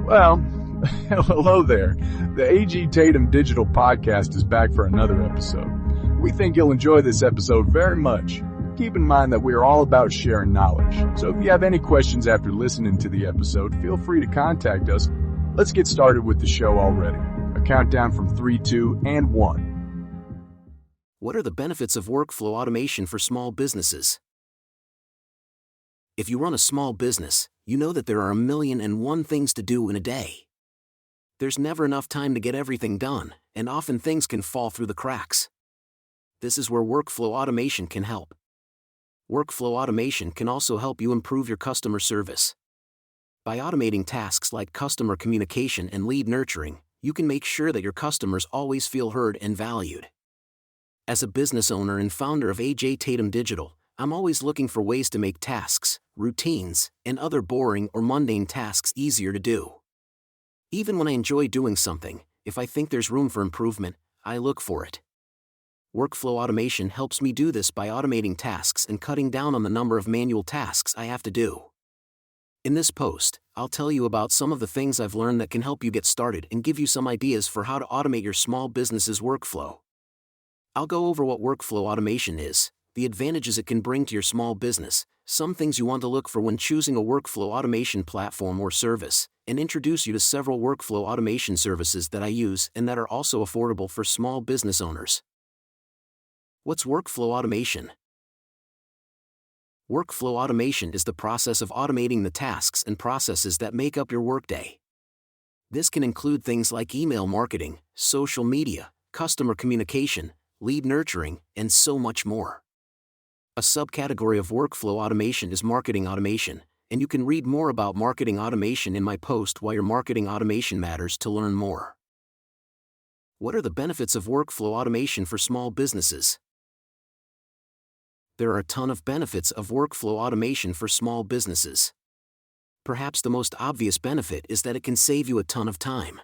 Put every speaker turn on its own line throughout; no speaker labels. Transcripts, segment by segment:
Well, hello there. The A.G. Tatum Digital Podcast is back for another episode. We think you'll enjoy this episode very much. Keep in mind that we are all about sharing knowledge. So if you have any questions after listening to the episode, feel free to contact us. Let's get started with the show already. A countdown from 3, 2, and 1.
What are the benefits of workflow automation for small businesses? If you run a small business, you know that there are 1,000,001 things to do in a day. There's never enough time to get everything done, and often things can fall through the cracks. This is where workflow automation can help. Workflow automation can also help you improve your customer service. By automating tasks like customer communication and lead nurturing, you can make sure that your customers always feel heard and valued. As a business owner and founder of A.J. Tatum Digital, I'm always looking for ways to make tasks, routines, and other boring or mundane tasks easier to do. Even when I enjoy doing something, if I think there's room for improvement, I look for it. Workflow automation helps me do this by automating tasks and cutting down on the number of manual tasks I have to do. In this post, I'll tell you about some of the things I've learned that can help you get started and give you some ideas for how to automate your small business's workflow. I'll go over what workflow automation is, the advantages it can bring to your small business, some things you want to look for when choosing a workflow automation platform or service, and introduce you to several workflow automation services that I use and that are also affordable for small business owners. What's workflow automation? Workflow automation is the process of automating the tasks and processes that make up your workday. This can include things like email marketing, social media, customer communication, lead nurturing, and so much more. A subcategory of workflow automation is marketing automation, and you can read more about marketing automation in my post Why Your Marketing Automation Matters to learn more. What are the benefits of workflow automation for small businesses? There are a ton of benefits of workflow automation for small businesses. Perhaps the most obvious benefit is that it can save you a ton of time.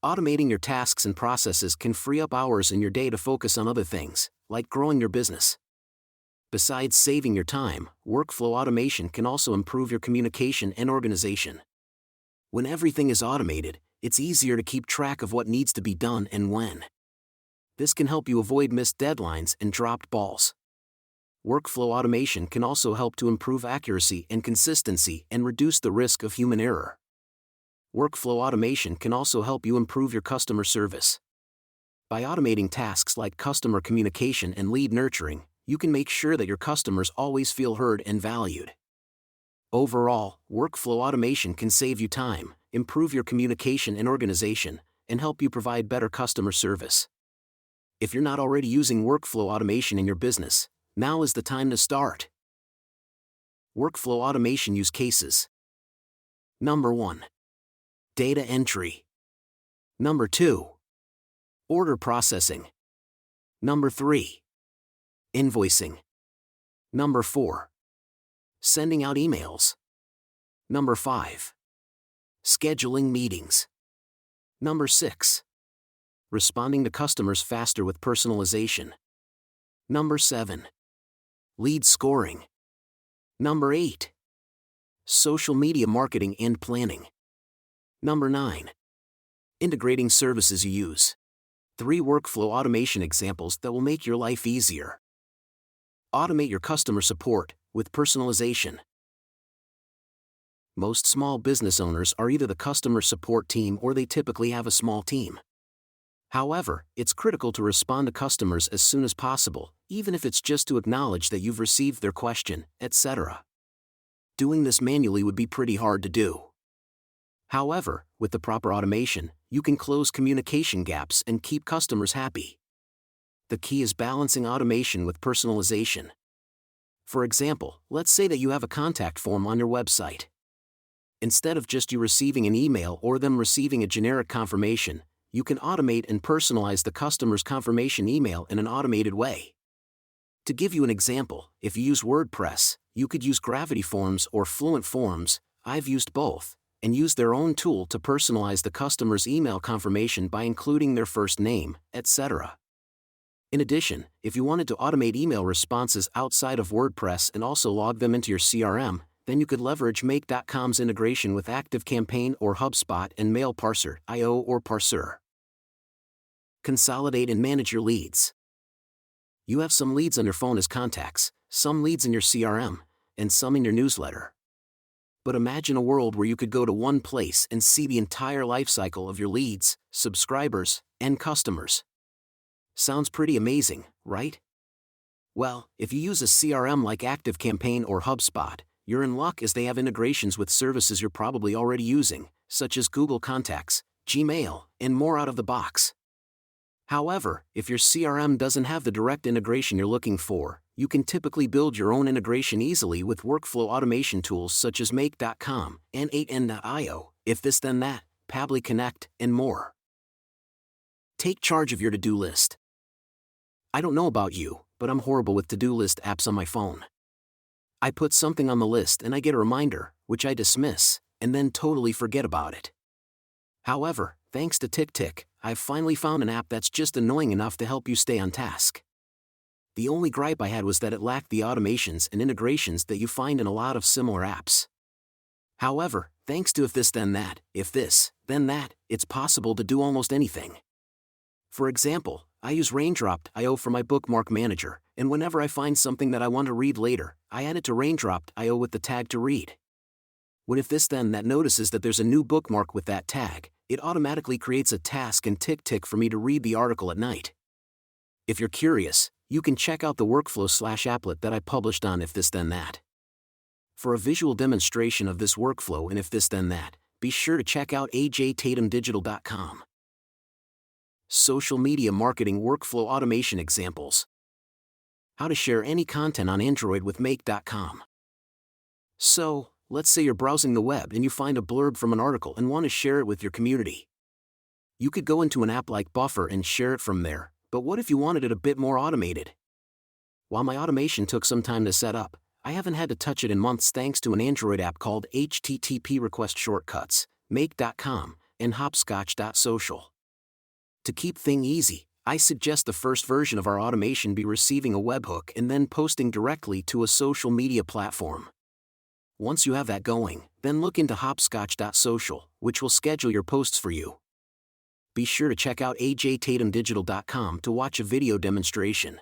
Automating your tasks and processes can free up hours in your day to focus on other things, like growing your business. Besides saving your time, workflow automation can also improve your communication and organization. When everything is automated, it's easier to keep track of what needs to be done and when. This can help you avoid missed deadlines and dropped balls. Workflow automation can also help to improve accuracy and consistency and reduce the risk of human error. Workflow automation can also help you improve your customer service. By automating tasks like customer communication and lead nurturing, you can make sure that your customers always feel heard and valued. Overall, workflow automation can save you time, improve your communication and organization, and help you provide better customer service. If you're not already using workflow automation in your business, now is the time to start. Workflow automation use cases. Number 1. Data entry. Number 2. Order processing. Number 3. Invoicing. Number 4. Sending out emails. Number 5. Scheduling meetings. Number 6. Responding to customers faster with personalization. Number 7. Lead scoring. Number 8. Social media marketing and planning. Number 9. Integrating services you use. 3 workflow automation examples that will make your life easier. Automate your customer support with personalization. Most small business owners are either the customer support team or they typically have a small team. However, it's critical to respond to customers as soon as possible, even if it's just to acknowledge that you've received their question, etc. Doing this manually would be pretty hard to do. However, with the proper automation, you can close communication gaps and keep customers happy. The key is balancing automation with personalization. For example, let's say that you have a contact form on your website. Instead of just you receiving an email or them receiving a generic confirmation, you can automate and personalize the customer's confirmation email in an automated way. To give you an example, if you use WordPress, you could use Gravity Forms or Fluent Forms, I've used both, and use their own tool to personalize the customer's email confirmation by including their first name, etc. In addition, if you wanted to automate email responses outside of WordPress and also log them into your CRM, then you could leverage Make.com's integration with ActiveCampaign or HubSpot and Mail Parser, IO or Parser. Consolidate and manage your leads. You have some leads on your phone as contacts, some leads in your CRM, and some in your newsletter. But imagine a world where you could go to one place and see the entire life cycle of your leads, subscribers, and customers. Sounds pretty amazing, right? Well, if you use a CRM like ActiveCampaign or HubSpot, you're in luck as they have integrations with services you're probably already using, such as Google Contacts, Gmail, and more out of the box. However, if your CRM doesn't have the direct integration you're looking for, you can typically build your own integration easily with workflow automation tools such as Make.com, N8N.io, If This Then That, Pabbly Connect, and more. Take charge of your to-do list. I don't know about you, but I'm horrible with to-do list apps on my phone. I put something on the list and I get a reminder, which I dismiss, and then totally forget about it. However, thanks to TickTick, I've finally found an app that's just annoying enough to help you stay on task. The only gripe I had was that it lacked the automations and integrations that you find in a lot of similar apps. However, thanks to If This Then That, If This, Then That, it's possible to do almost anything. For example, I use Raindrop.io for my bookmark manager, and whenever I find something that I want to read later, I add it to Raindrop.io with the tag to read. When If This Then That notices that there's a new bookmark with that tag, it automatically creates a task in TickTick for me to read the article at night. If you're curious, you can check out the workflow/applet that I published on If This Then That. For a visual demonstration of this workflow in If This Then That, be sure to check out ajtatumdigital.com. Social media marketing workflow automation examples. How to share any content on Android with Make.com. So, let's say you're browsing the web and you find a blurb from an article and want to share it with your community. You could go into an app like Buffer and share it from there, but what if you wanted it a bit more automated? While my automation took some time to set up, I haven't had to touch it in months thanks to an Android app called HTTP Request Shortcuts, Make.com, and Hopscotch.social. To keep things easy, I suggest the first version of our automation be receiving a webhook and then posting directly to a social media platform. Once you have that going, then look into Hopscotch.social, which will schedule your posts for you. Be sure to check out ajtatumdigital.com to watch a video demonstration.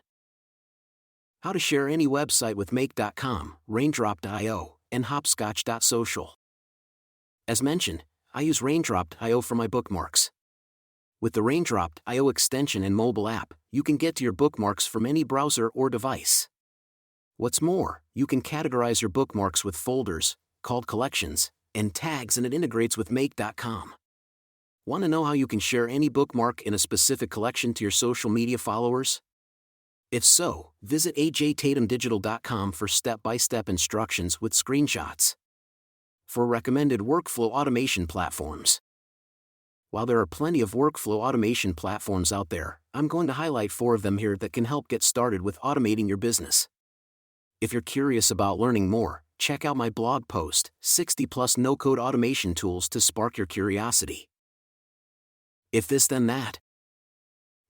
How to share any website with Make.com, Raindrop.io, and Hopscotch.social. As mentioned, I use Raindrop.io for my bookmarks. With the Raindrop.io extension and mobile app, you can get to your bookmarks from any browser or device. What's more, you can categorize your bookmarks with folders, called collections, and tags, and it integrates with Make.com. Want to know how you can share any bookmark in a specific collection to your social media followers? If so, visit ajtatumdigital.com for step-by-step instructions with screenshots. For recommended workflow automation platforms. While there are plenty of workflow automation platforms out there, I'm going to highlight 4 of them here that can help get started with automating your business. If you're curious about learning more, check out my blog post, 60+ no-code automation tools to spark your curiosity. If This Then That.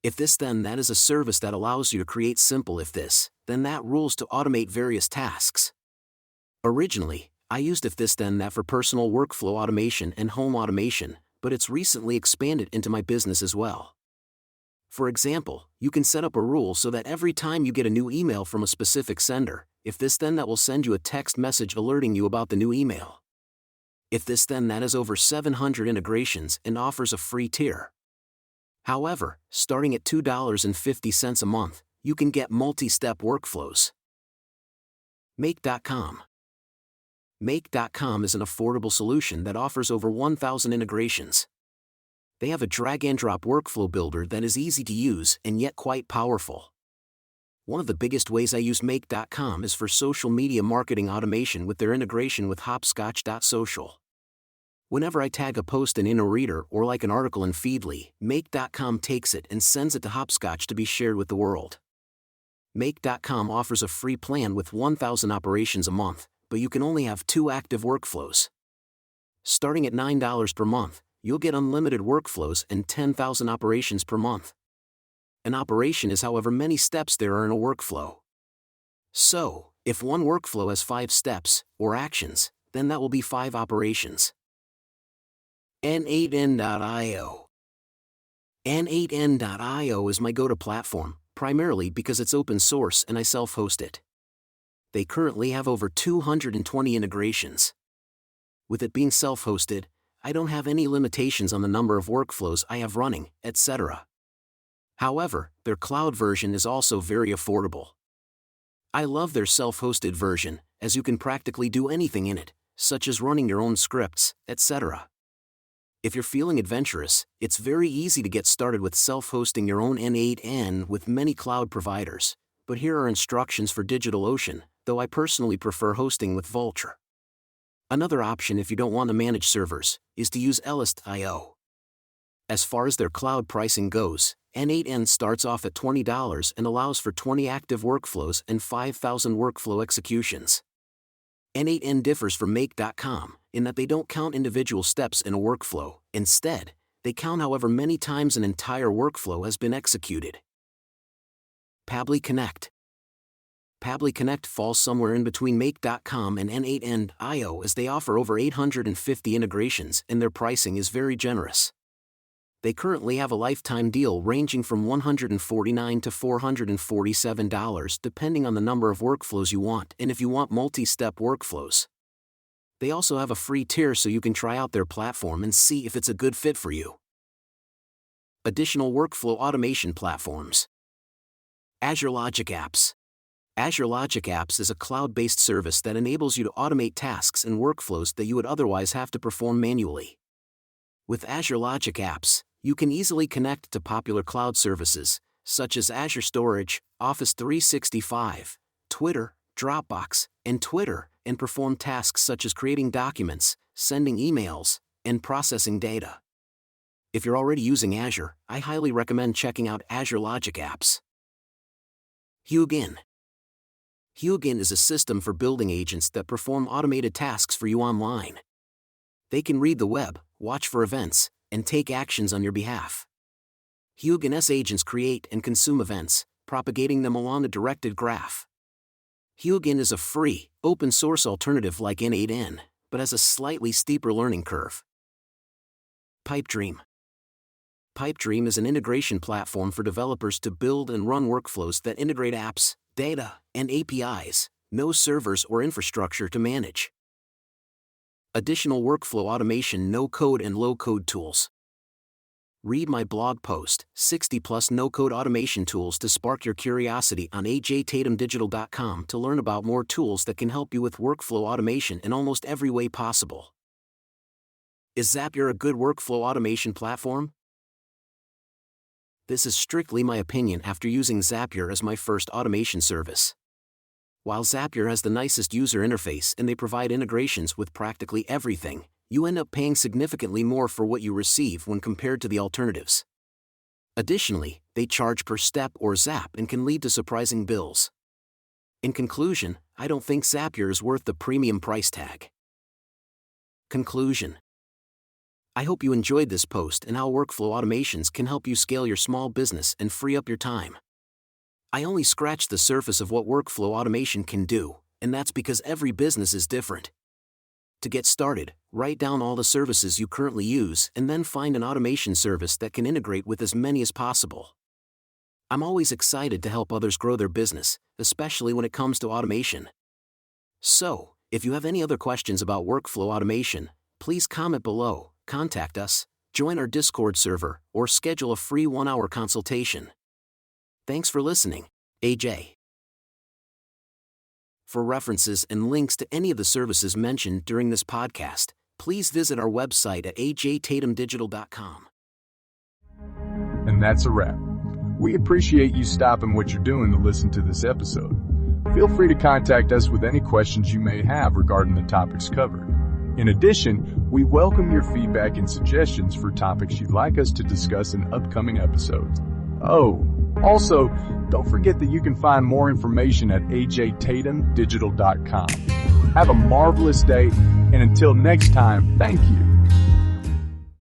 If This Then That is a service that allows you to create simple if this, then that rules to automate various tasks. Originally, I used If This Then That for personal workflow automation and home automation, but it's recently expanded into my business as well. For example, you can set up a rule so that every time you get a new email from a specific sender, If This Then That will send you a text message alerting you about the new email. If This Then That has over 700 integrations and offers a free tier. However, starting at $2.50 a month, you can get multi-step workflows. Make.com. Make.com is an affordable solution that offers over 1,000 integrations. They have a drag-and-drop workflow builder that is easy to use and yet quite powerful. One of the biggest ways I use Make.com is for social media marketing automation with their integration with Hopscotch.social. Whenever I tag a post in InnoReader or like an article in Feedly, Make.com takes it and sends it to Hopscotch to be shared with the world. Make.com offers a free plan with 1,000 operations a month, but you can only have 2 active workflows. Starting at $9 per month, you'll get unlimited workflows and 10,000 operations per month. An operation is however many steps there are in a workflow. So, If one workflow has 5 steps, or actions, then that will be 5 operations. N8N.io. N8N.io is my go-to platform, primarily because it's open source and I self-host it. They currently have over 220 integrations. With it being self-hosted, I don't have any limitations on the number of workflows I have running, etc. However, their cloud version is also very affordable. I love their self-hosted version, as you can practically do anything in it, such as running your own scripts, etc. If you're feeling adventurous, it's very easy to get started with self-hosting your own N8N with many cloud providers, but here are instructions for DigitalOcean, though I personally prefer hosting with Vultr. Another option if you don't want to manage servers, is to use Elist.io. As far as their cloud pricing goes, N8N starts off at $20 and allows for 20 active workflows and 5,000 workflow executions. N8N differs from Make.com in that they don't count individual steps in a workflow. Instead, they count however many times an entire workflow has been executed. Pabbly Connect. Pabbly Connect falls somewhere in between Make.com and N8N.io as they offer over 850 integrations and their pricing is very generous. They currently have a lifetime deal ranging from $149 to $447 depending on the number of workflows you want and if you want multi-step workflows. They also have a free tier so you can try out their platform and see if it's a good fit for you. Additional workflow automation platforms. Azure Logic Apps. Azure Logic Apps is a cloud-based service that enables you to automate tasks and workflows that you would otherwise have to perform manually. With Azure Logic Apps, you can easily connect to popular cloud services, such as Azure Storage, Office 365, Twitter, Dropbox, and Twitter, and perform tasks such as creating documents, sending emails, and processing data. If you're already using Azure, I highly recommend checking out Azure Logic Apps. Hugin. Hugin is a system for building agents that perform automated tasks for you online. They can read the web, watch for events, and take actions on your behalf. Hugin's agents create and consume events, propagating them along a directed graph. Hugin is a free, open-source alternative like N8N, but has a slightly steeper learning curve. Pipedream. Pipedream is an integration platform for developers to build and run workflows that integrate apps, data, and APIs, no servers or infrastructure to manage. Additional workflow automation no-code and low-code tools. Read my blog post, 60+ no-code automation tools to spark your curiosity on ajtatumdigital.com to learn about more tools that can help you with workflow automation in almost every way possible. Is Zapier a good workflow automation platform? This is strictly my opinion after using Zapier as my first automation service. While Zapier has the nicest user interface and they provide integrations with practically everything, you end up paying significantly more for what you receive when compared to the alternatives. Additionally, they charge per step or zap and can lead to surprising bills. In conclusion, I don't think Zapier is worth the premium price tag. Conclusion. I hope you enjoyed this post and how workflow automations can help you scale your small business and free up your time. I only scratched the surface of what workflow automation can do, and that's because every business is different. To get started, write down all the services you currently use and then find an automation service that can integrate with as many as possible. I'm always excited to help others grow their business, especially when it comes to automation. So, if you have any other questions about workflow automation, please comment below, contact us, join our Discord server, or schedule a free 1-hour consultation. Thanks for listening, AJ. For references and links to any of the services mentioned during this podcast, please visit our website at ajtatumdigital.com.
And that's a wrap. We appreciate you stopping what you're doing to listen to this episode. Feel free to contact us with any questions you may have regarding the topics covered. In addition, we welcome your feedback and suggestions for topics you'd like us to discuss in upcoming episodes. Oh, also, don't forget that you can find more information at ajtatumdigital.com. Have a marvelous day, and until next time, thank you.